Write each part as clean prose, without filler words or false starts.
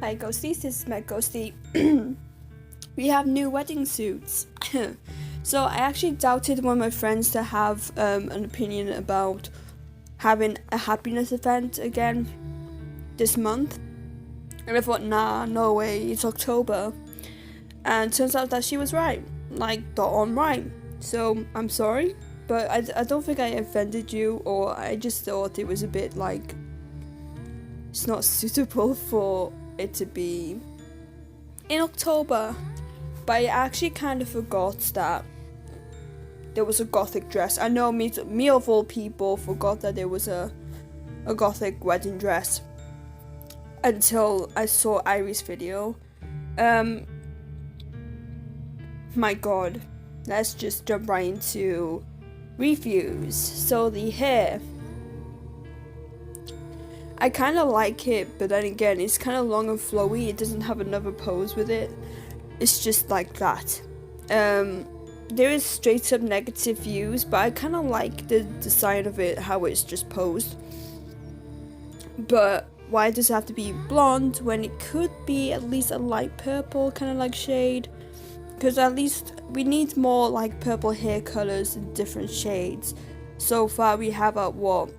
Hi ghosties, this is my ghostie. We have new wedding suits. So I actually doubted one of my friends to have an opinion about having a happiness event again this month. And I thought, nah, no way, it's October. And turns out that she was right. Like, dot on right. So, I'm sorry, but I don't think I offended you, or I just thought it was a bit like, it's not suitable for it to be in October. But I actually kind of forgot that there was a gothic dress. I know me of all people forgot that there was a gothic wedding dress until I saw Irie's video. My god, let's just jump right into reviews. So the hair, I kind of like it, but then again, it's kind of long and flowy. It doesn't have another pose with it. It's just like that. There is straight up negative views, but I kind of like the design of it, how it's just posed. But why does it have to be blonde when it could be at least a light purple kind of like shade? Because at least we need more like purple hair colors in different shades. So far we have at what?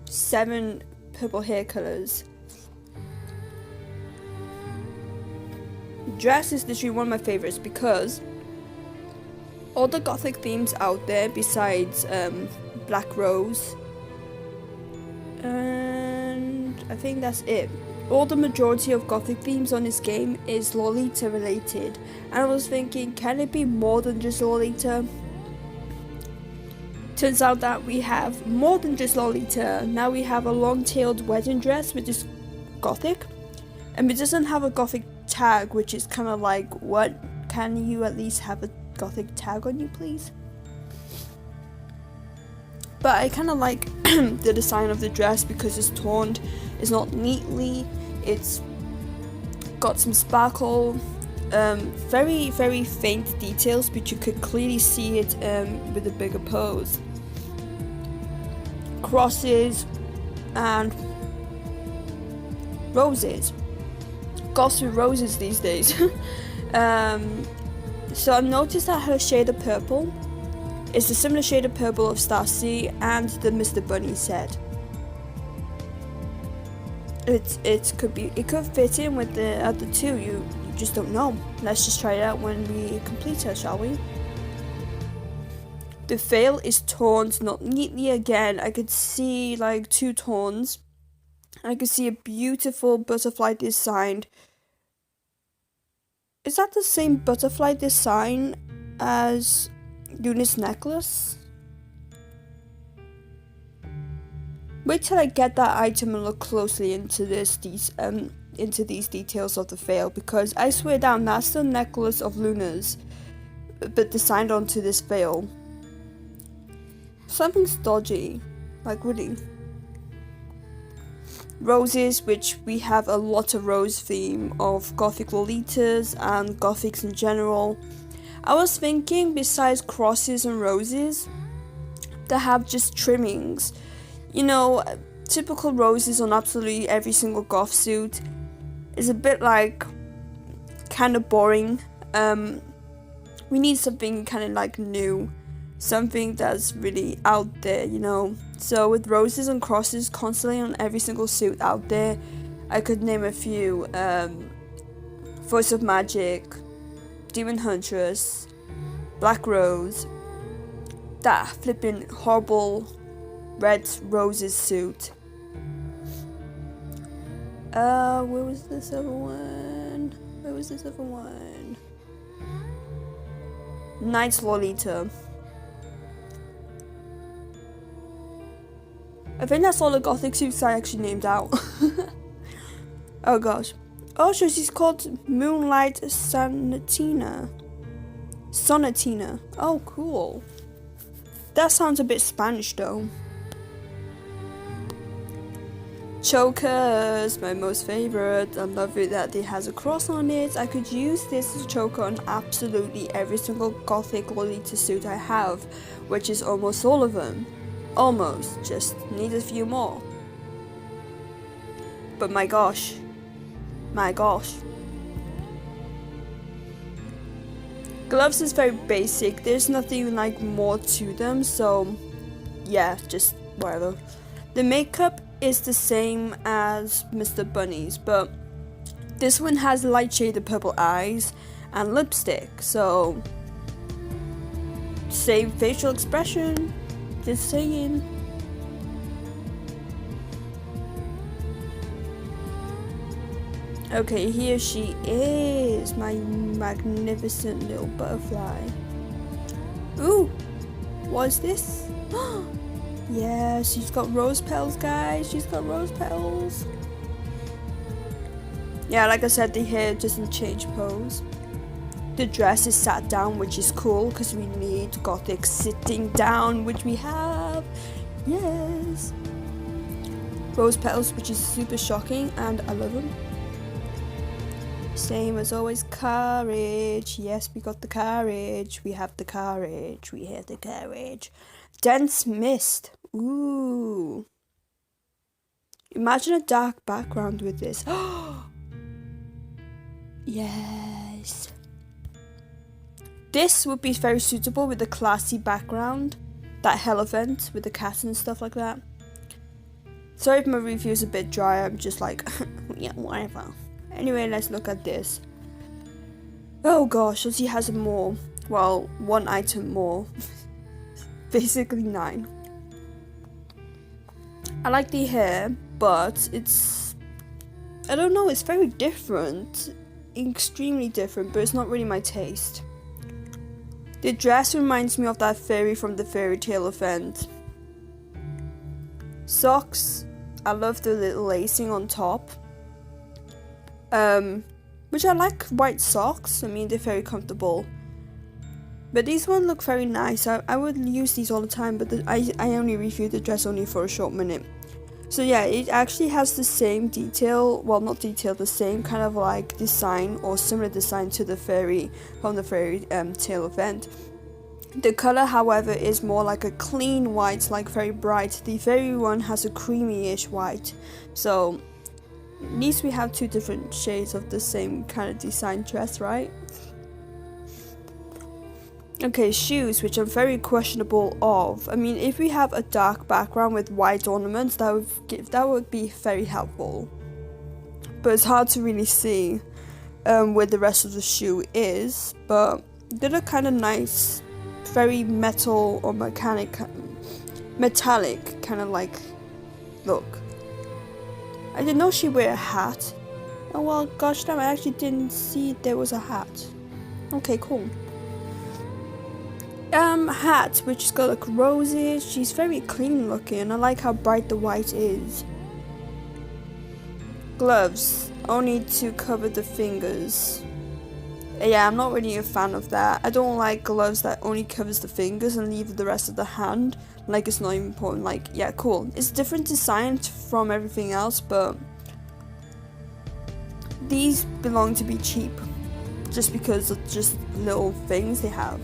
7 purple hair colors. Dress is literally one of my favorites because all the gothic themes out there besides Black Rose, and I think that's it. All the majority of gothic themes on this game is Lolita related, and I was thinking, can it be more than just Lolita? Turns out that we have more than just Lolita. Now we have a long-tailed wedding dress, which is gothic, and it doesn't have a gothic tag, which is kind of like, what? Can you at least have a gothic tag on you, please? But I kind of like the design of the dress because it's toned, it's not neatly, it's got some sparkle, very very faint details, but you could clearly see it with a bigger pose. Crosses and roses. Goths with roses these days. So I've noticed that her shade of purple is the similar shade of purple of Stacy and the Mr. Bunny set. It could fit in with the other two. You just don't know. Let's just try it out when we complete her, shall we? The veil is toned not neatly again. I could see like 2 tones. I could see a beautiful butterfly design. Is that the same butterfly design as Luna's necklace? Wait till I get that item and look closely into these details of the veil, because I swear down that's the necklace of Luna's, but designed onto this veil. Something's dodgy, like really. Roses, which we have a lot of rose theme of gothic Lolitas and gothics in general. I was thinking besides crosses and roses, they have just trimmings. You know, typical roses on absolutely every single goth suit is a bit like kind of boring. We need something kind of like new, something that's really out there, you know. So with roses and crosses constantly on every single suit out there, I could name a few. Voice of Magic, Demon Huntress, Black Rose, that flipping horrible red roses suit. Where was this other one? Knight's Lolita. I think that's all the gothic suits I actually named out. Oh gosh. Oh, so she's called Moonlight Sonatina. Oh, cool. That sounds a bit Spanish though. Chokers, my most favorite. I love it that it has a cross on it. I could use this choker on absolutely every single gothic Lolita suit I have, which is almost all of them. Almost, just need a few more. But my gosh. Gloves is very basic, there's nothing like more to them, so yeah, just whatever. The makeup is the same as Mr. Bunny's, but this one has light shaded purple eyes and lipstick, so same facial expression, just saying. Okay, here she is, my magnificent little butterfly. Ooh, what's this? Yeah, she's got rose petals, guys. She's got rose petals. Yeah, like I said, the hair doesn't change pose. The dress is sat down, which is cool because we need gothic sitting down, which we have. Yes. Rose petals, which is super shocking, and I love them. Same as always, courage. Yes, we got the courage. We have the courage. We have the courage. Dense mist. Ooh. Imagine a dark background with this. Yes. This would be very suitable with a classy background. That hell event with the cat and stuff like that. Sorry if my review is a bit dry. I'm just like, yeah, whatever. Anyway, let's look at this. Oh gosh, so she has more. Well, one item more. Basically 9. I like the hair, but it's... I don't know, it's very different. Extremely different, but it's not really my taste. The dress reminds me of that fairy from the fairy tale event. Socks. I love the little lacing on top. Which I like white socks. I mean, they're very comfortable. But these ones look very nice. I would use these all the time, but I only reviewed the dress only for a short minute. So yeah, it actually has the same detail, well not detail, the same kind of like design or similar design to the fairy from the fairy tale event. The color, however, is more like a clean white, like very bright. The fairy one has a creamy-ish white. So at least we have 2 different shades of the same kind of design dress, right? Okay, shoes, which I'm very questionable of. I mean, if we have a dark background with white ornaments, that would be very helpful. But it's hard to really see where the rest of the shoe is. But they look kind of nice, very metal or metallic kind of like look. I didn't know she wear a hat. Oh well, gosh damn, I actually didn't see there was a hat. Okay, cool. Hat, which has got like roses. She's very clean looking. I like how bright the white is. Gloves, only to cover the fingers. Yeah, I'm not really a fan of that. I don't like gloves that only covers the fingers and leave the rest of the hand. Like it's not even important. Like, yeah, cool. It's different design from everything else, but these belong to be cheap. Just because of just little things they have.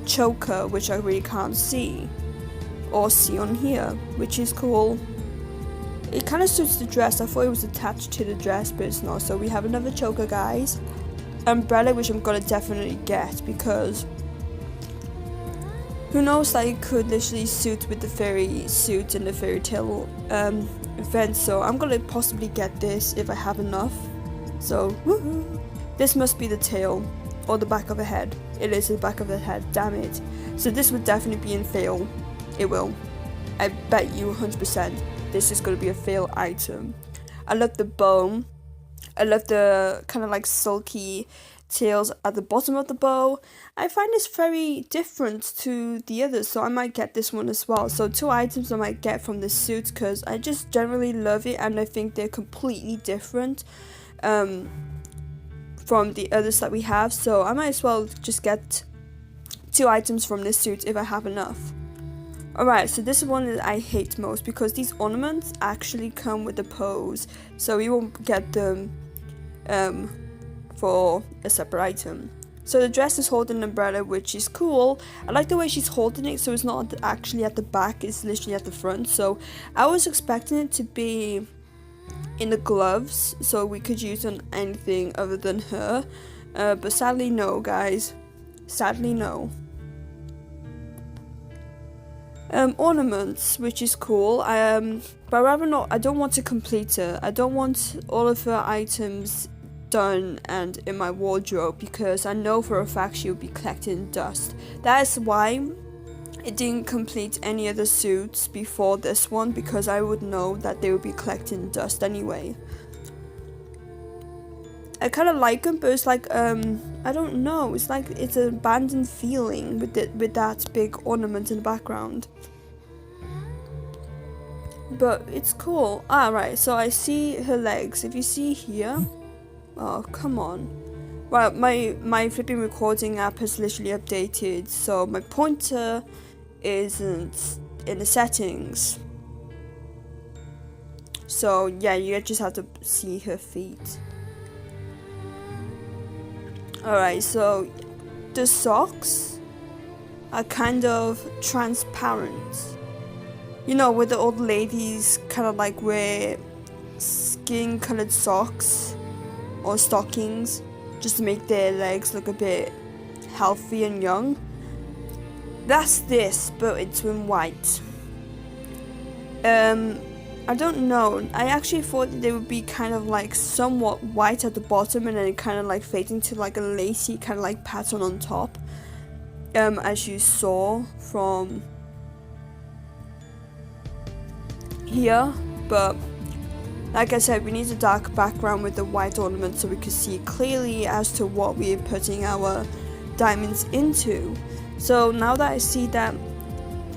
Choker, which I really can't see or see on here, which is cool. It kind of suits the dress. I thought it was attached to the dress, but it's not. So we have another choker, guys. Umbrella, which I'm gonna definitely get because who knows, that it could literally suit with the fairy suit and the fairy tale event. So I'm gonna possibly get this if I have enough. So woohoo! This must be the tail. Or the back of a head. It is the back of the head, damn it. So this would definitely be in fail. It will. I bet you 100% this is going to be a fail item. I love the bow. I love the kind of like sulky tails at the bottom of the bow. I find this very different to the others, so I might get this one as well. So 2 items I might get from this suit because I just generally love it and I think they're completely different. From the others that we have, so I might as well just get 2 items from this suit if I have enough. Alright, so this is one that I hate most because these ornaments actually come with the pose, so we won't get them for a separate item. So the dress is holding an umbrella, which is cool. I like the way she's holding it, so it's not actually at the back, it's literally at the front. So I was expecting it to be in the gloves, so we could use on anything other than her. But sadly no, guys. Sadly no. Ornaments, which is cool. But I rather not. I don't want to complete her. I don't want all of her items done and in my wardrobe, because I know for a fact she'll be collecting dust. That is why it didn't complete any other suits before this one, because I would know that they would be collecting dust anyway. I kind of like them, but it's like I don't know. It's like it's an abandoned feeling with that big ornament in the background. But it's cool. Right. So I see her legs. If you see here, oh come on. Well, my flipping recording app has literally updated, so my pointer isn't in the settings. So yeah, you just have to see her feet. Alright, so the socks are kind of transparent. You know, where the old ladies kind of like wear skin colored socks or stockings just to make their legs look a bit healthy and young. That's this, but it's in white. I don't know. I actually thought that they would be kind of like somewhat white at the bottom and then kind of like fade into like a lacy kind of like pattern on top. As you saw from here, but like I said, we need a dark background with the white ornament so we can see clearly as to what we are putting our diamonds into. So now that I see that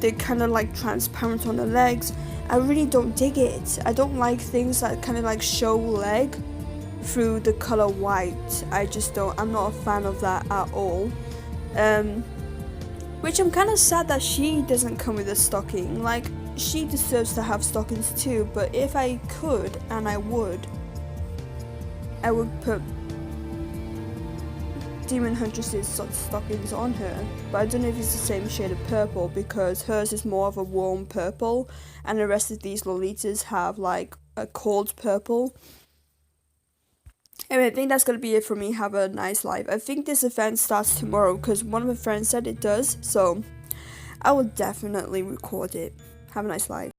they're kind of like transparent on the legs, I really don't dig it. I don't like things that kind of like show leg through the color white. I just don't. I'm not a fan of that at all. Which I'm kind of sad that she doesn't come with a stocking. Like, she deserves to have stockings too. But if I could, and I would put Demon Huntress's stockings on her, but I don't know if it's the same shade of purple, because hers is more of a warm purple and the rest of these Lolitas have like a cold purple. Anyway, I think that's gonna be it for me. Have a nice life. I think this event starts tomorrow because one of my friends said it does, so I will definitely record it. Have a nice life.